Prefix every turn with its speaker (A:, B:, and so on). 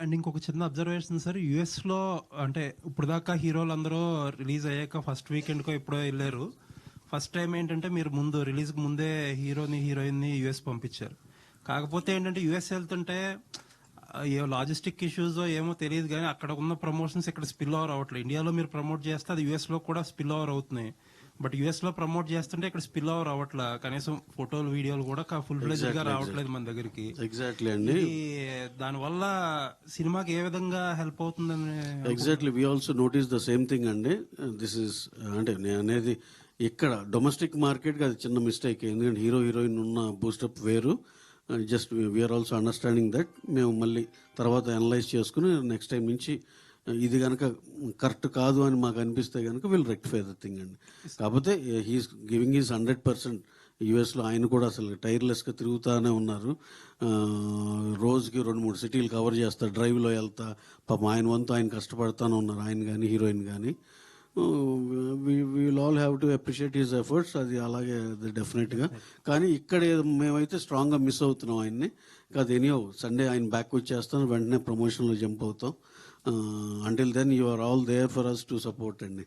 A: And ఇంకొక చిన్న observation sir, యూఎస్లో అంటే ఇప్పుడు దాకా హీరోలందరూ రిలీజ్ అయ్యాక ఫస్ట్ వీకెండ్కో ఎప్పుడో వెళ్ళారు. ఫస్ట్ టైం ఏంటంటే మీరు ముందు రిలీజ్కి ముందే హీరోని హీరోయిన్ని యూఎస్ పంపించారు. కాకపోతే ఏంటంటే యూఎస్ వెళ్తుంటే ఏ లాజిస్టిక్ ఇష్యూస్ ఏమో తెలియదు, కానీ అక్కడ ఉన్న ప్రమోషన్స్ ఇక్కడ స్పిల్ ఓవర్ అవ్వట్లేదు. ఇండియాలో మీరు ప్రమోట్ చేస్తే అది యూఎస్లో కూడా స్పిల్ ఓవర్ అవుతున్నాయి. బట్ యూఎస్లో ప్రమోట్ చేస్తుంటే ఇక్కడ స్పిల్ ఓవర్ అవ్వట్లా, కనీసం ఫోటోలు వీడియోలు కూడా ఫుల్ ఫ్లెజ్డ్ గా రావట్లేదు మన దగ్గరికి.
B: ఎగ్జాక్ట్లీ అండి.
A: ఇది దానివల్ల సినిమాకి ఏ విధంగా హెల్ప్ అవుతుందని
B: exactly we also notice the same thing అండి. దిస్ ఇస్ అంటే నేను అనేది ఇక్కడ డొమెస్టిక్ మార్కెట్కి అది చిన్న మిస్టేక్. ఎందుకంటే హీరో హీరోయిన్ ఉన్న బూస్టప్ వేరు. Just we are also understanding that. మేము మళ్ళీ తర్వాత అనలైజ్ చేసుకుని నెక్స్ట్ టైం నుంచి ఇది కనుక కరెక్ట్ కాదు అని మాకు అనిపిస్తే కనుక విల్ రెక్టిఫై ద థింగ్ అండి. కాకపోతే హీస్ గివింగ్ ఈజ్ 100%. యూఎస్లో ఆయన కూడా అసలు టైర్లెస్గా తిరుగుతూనే ఉన్నారు. రోజుకి 2-3 సిటీలు కవర్ చేస్తారు, డ్రైవ్లో వెళ్తా. పాపం ఆయన వంతు ఆయన కష్టపడతానే ఉన్నారు, ఆయన కానీ హీరోయిన్ కానీ. Will all have to appreciate his efforts. అది అలాగే డెఫినెట్గా. కానీ ఇక్కడ మేమైతే స్ట్రాంగ్గా మిస్ అవుతున్నాం ఆయన్ని. కాదు ఎనీహౌ సండే ఆయన బ్యాక్ వచ్చేస్తాను, వెంటనే ప్రమోషన్లో జంప్ అవుతాం. Until then you are all there for us to support అండి.